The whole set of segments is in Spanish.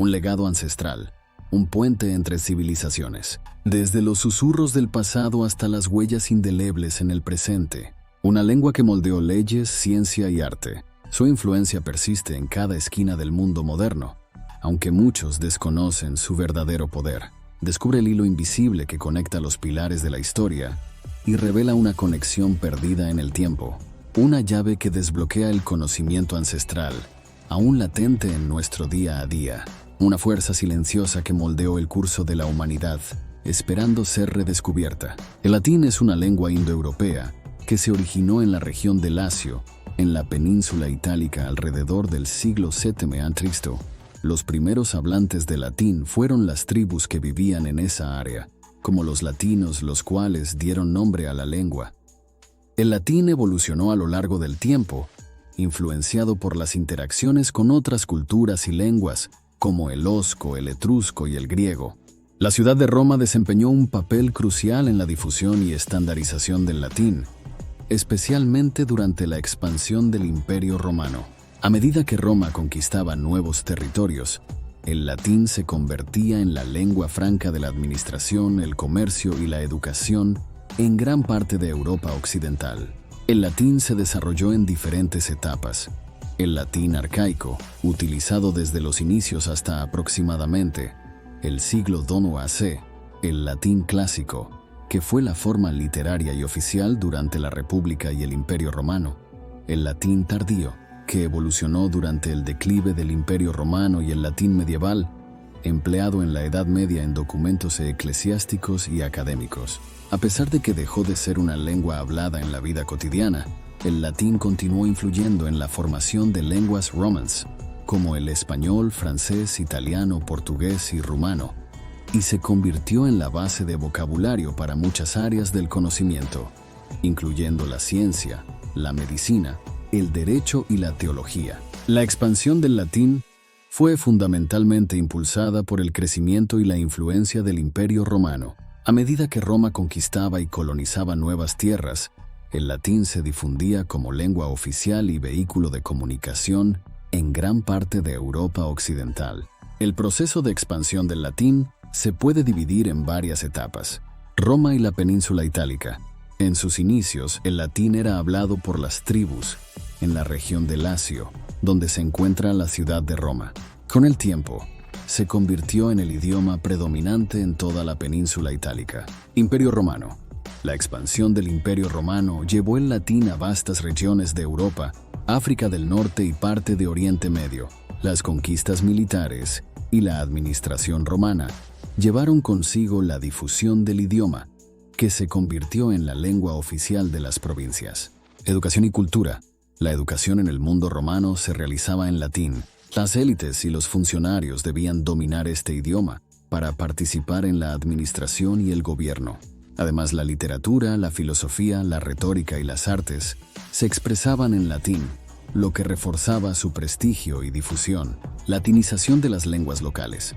un legado ancestral, un puente entre civilizaciones. Desde los susurros del pasado hasta las huellas indelebles en el presente. Una lengua que moldeó leyes, ciencia y arte. Su influencia persiste en cada esquina del mundo moderno, aunque muchos desconocen su verdadero poder. Descubre el hilo invisible que conecta los pilares de la historia y revela una conexión perdida en el tiempo. Una llave que desbloquea el conocimiento ancestral, aún latente en nuestro día a día. Una fuerza silenciosa que moldeó el curso de la humanidad, esperando ser redescubierta. El latín es una lengua indoeuropea que se originó en la región de Lacio, en la península itálica alrededor del siglo VII a.C. Los primeros hablantes de latín fueron las tribus que vivían en esa área, como los latinos, los cuales dieron nombre a la lengua. El latín evolucionó a lo largo del tiempo, influenciado por las interacciones con otras culturas y lenguas, como el osco, el etrusco y el griego. La ciudad de Roma desempeñó un papel crucial en la difusión y estandarización del latín, especialmente durante la expansión del Imperio Romano. A medida que Roma conquistaba nuevos territorios, el latín se convertía en la lengua franca de la administración, el comercio y la educación en gran parte de Europa occidental. El latín se desarrolló en diferentes etapas. El latín arcaico, utilizado desde los inicios hasta aproximadamente el siglo IX a.C., el latín clásico, que fue la forma literaria y oficial durante la República y el Imperio Romano, el latín tardío, que evolucionó durante el declive del Imperio Romano, y el latín medieval, empleado en la Edad Media en documentos eclesiásticos y académicos. A pesar de que dejó de ser una lengua hablada en la vida cotidiana, el latín continuó influyendo en la formación de lenguas romances, como el español, francés, italiano, portugués y rumano, y se convirtió en la base de vocabulario para muchas áreas del conocimiento, incluyendo la ciencia, la medicina, el derecho y la teología. La expansión del latín fue fundamentalmente impulsada por el crecimiento y la influencia del Imperio Romano. A medida que Roma conquistaba y colonizaba nuevas tierras, el latín se difundía como lengua oficial y vehículo de comunicación en gran parte de Europa occidental. El proceso de expansión del latín se puede dividir en varias etapas. Roma y la península itálica. En sus inicios, el latín era hablado por las tribus en la región de Lacio, donde se encuentra la ciudad de Roma. Con el tiempo, se convirtió en el idioma predominante en toda la península itálica. Imperio Romano. La expansión del Imperio Romano llevó el latín a vastas regiones de Europa, África del Norte y parte de Oriente Medio. Las conquistas militares y la administración romana llevaron consigo la difusión del idioma, que se convirtió en la lengua oficial de las provincias. Educación y cultura. La educación en el mundo romano se realizaba en latín. Las élites y los funcionarios debían dominar este idioma para participar en la administración y el gobierno. Además, la literatura, la filosofía, la retórica y las artes se expresaban en latín, lo que reforzaba su prestigio y difusión. Latinización de las lenguas locales.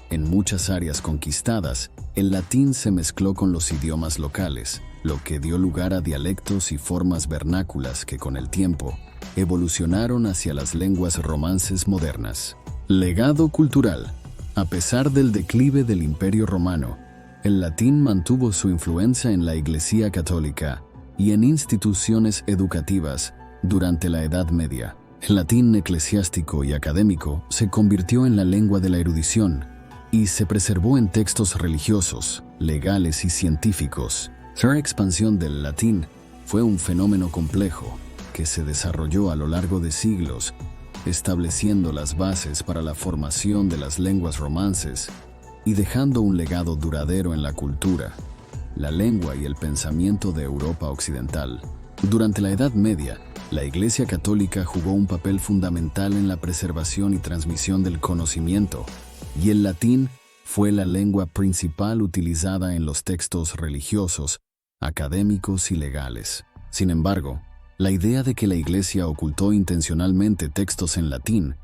En muchas áreas conquistadas, el latín se mezcló con los idiomas locales, lo que dio lugar a dialectos y formas vernáculas que con el tiempo evolucionaron hacia las lenguas romances modernas. Legado cultural. A pesar del declive del Imperio Romano, el latín mantuvo su influencia en la Iglesia Católica y en instituciones educativas durante la Edad Media. El latín eclesiástico y académico se convirtió en la lengua de la erudición y se preservó en textos religiosos, legales y científicos. La expansión del latín fue un fenómeno complejo que se desarrolló a lo largo de siglos, estableciendo las bases para la formación de las lenguas romances y dejando un legado duradero en la cultura, la lengua y el pensamiento de Europa occidental. Durante la Edad Media, la Iglesia Católica jugó un papel fundamental en la preservación y transmisión del conocimiento, y el latín fue la lengua principal utilizada en los textos religiosos, académicos y legales. Sin embargo, la idea de que la Iglesia ocultó intencionalmente textos en latín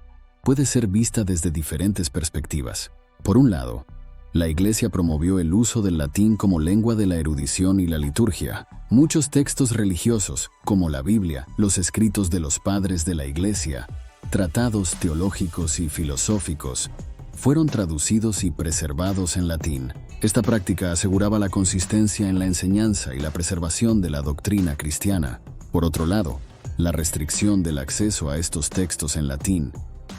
puede ser vista desde diferentes perspectivas. Por un lado, la Iglesia promovió el uso del latín como lengua de la erudición y la liturgia. Muchos textos religiosos, como la Biblia, los escritos de los padres de la Iglesia, tratados teológicos y filosóficos, fueron traducidos y preservados en latín. Esta práctica aseguraba la consistencia en la enseñanza y la preservación de la doctrina cristiana. Por otro lado, la restricción del acceso a estos textos en latín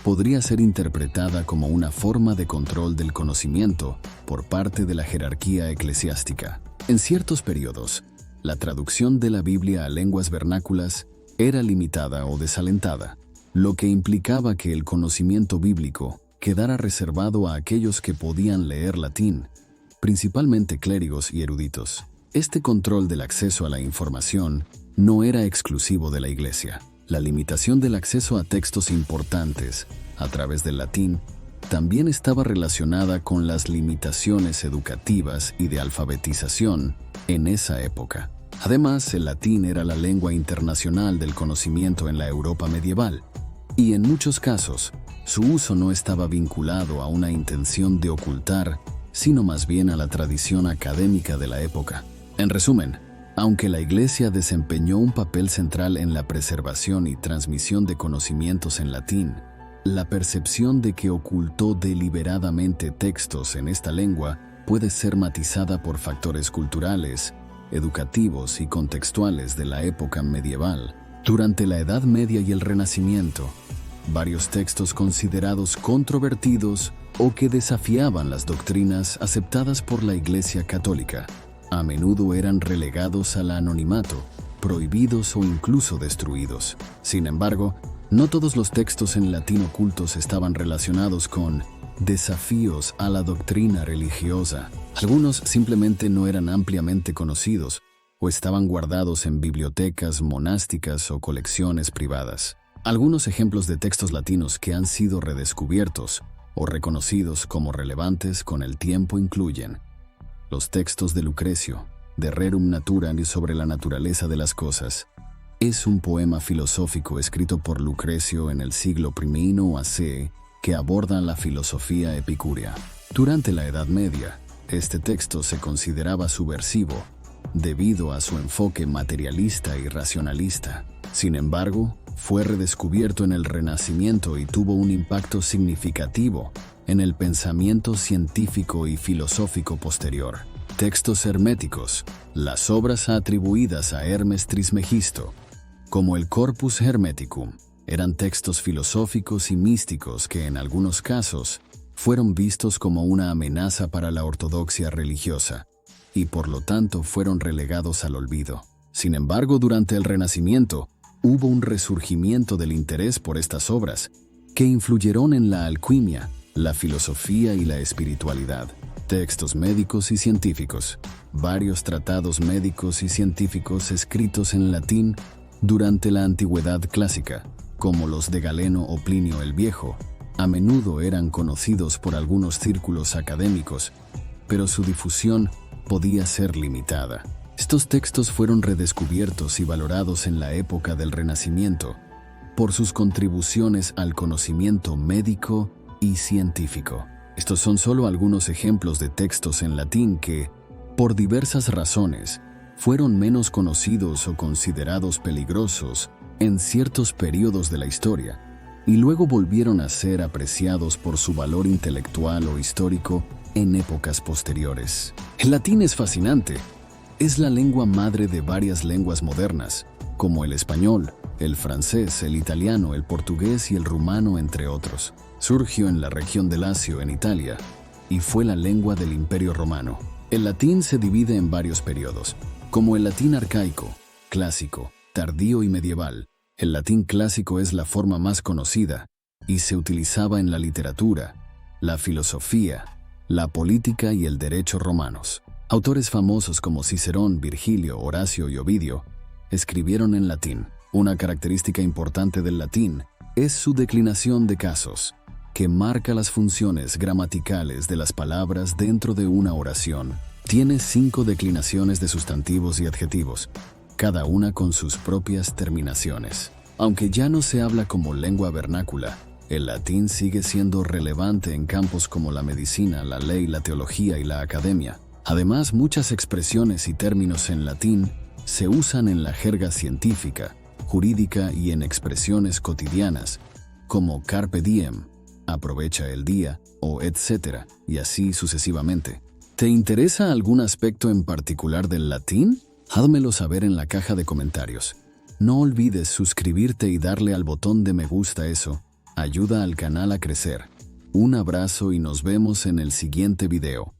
podría ser interpretada como una forma de control del conocimiento por parte de la jerarquía eclesiástica. En ciertos periodos, la traducción de la Biblia a lenguas vernáculas era limitada o desalentada, lo que implicaba que el conocimiento bíblico quedara reservado a aquellos que podían leer latín, principalmente clérigos y eruditos. Este control del acceso a la información no era exclusivo de la Iglesia. La limitación del acceso a textos importantes a través del latín también estaba relacionada con las limitaciones educativas y de alfabetización en esa época. Además, el latín era la lengua internacional del conocimiento en la Europa medieval, y en muchos casos, su uso no estaba vinculado a una intención de ocultar, sino más bien a la tradición académica de la época. En resumen, aunque la Iglesia desempeñó un papel central en la preservación y transmisión de conocimientos en latín, la percepción de que ocultó deliberadamente textos en esta lengua puede ser matizada por factores culturales, educativos y contextuales de la época medieval. Durante la Edad Media y el Renacimiento, varios textos considerados controvertidos o que desafiaban las doctrinas aceptadas por la Iglesia Católica, a menudo eran relegados al anonimato, prohibidos o incluso destruidos. Sin embargo, no todos los textos en latín ocultos estaban relacionados con desafíos a la doctrina religiosa. Algunos simplemente no eran ampliamente conocidos o estaban guardados en bibliotecas monásticas o colecciones privadas. Algunos ejemplos de textos latinos que han sido redescubiertos o reconocidos como relevantes con el tiempo incluyen los textos de Lucrecio, de Rerum Naturandi sobre la naturaleza de las cosas. Es un poema filosófico escrito por Lucrecio en el siglo I a.C. que aborda la filosofía epicúrea. Durante la Edad Media, este texto se consideraba subversivo debido a su enfoque materialista y racionalista. Sin embargo, fue redescubierto en el Renacimiento y tuvo un impacto significativo en el pensamiento científico y filosófico posterior. Textos herméticos, las obras atribuidas a Hermes Trismegisto, como el Corpus Hermeticum, eran textos filosóficos y místicos que en algunos casos fueron vistos como una amenaza para la ortodoxia religiosa y por lo tanto fueron relegados al olvido. Sin embargo, durante el Renacimiento, hubo un resurgimiento del interés por estas obras que influyeron en la alquimia, la filosofía y la espiritualidad. Textos médicos y científicos. Varios tratados médicos y científicos escritos en latín durante la Antigüedad clásica, como los de Galeno o Plinio el Viejo, a menudo eran conocidos por algunos círculos académicos, pero su difusión podía ser limitada. Estos textos fueron redescubiertos y valorados en la época del Renacimiento por sus contribuciones al conocimiento médico y científico. Estos son solo algunos ejemplos de textos en latín que, por diversas razones, fueron menos conocidos o considerados peligrosos en ciertos periodos de la historia, y luego volvieron a ser apreciados por su valor intelectual o histórico en épocas posteriores. El latín es fascinante. Es la lengua madre de varias lenguas modernas, como el español, el francés, el italiano, el portugués y el rumano, entre otros. Surgió en la región de Lacio, en Italia, y fue la lengua del Imperio Romano. El latín se divide en varios periodos, como el latín arcaico, clásico, tardío y medieval. El latín clásico es la forma más conocida y se utilizaba en la literatura, la filosofía, la política y el derecho romanos. Autores famosos como Cicerón, Virgilio, Horacio y Ovidio escribieron en latín. Una característica importante del latín es su declinación de casos, que marca las funciones gramaticales de las palabras dentro de una oración. Tiene 5 declinaciones de sustantivos y adjetivos, cada una con sus propias terminaciones. Aunque ya no se habla como lengua vernácula, el latín sigue siendo relevante en campos como la medicina, la ley, la teología y la academia. Además, muchas expresiones y términos en latín se usan en la jerga científica, jurídica y en expresiones cotidianas, como carpe diem, aprovecha el día o etcétera, y así sucesivamente. ¿Te interesa algún aspecto en particular del latín? Házmelo saber en la caja de comentarios. No olvides suscribirte y darle al botón de me gusta, eso ayuda al canal a crecer. Un abrazo y nos vemos en el siguiente video.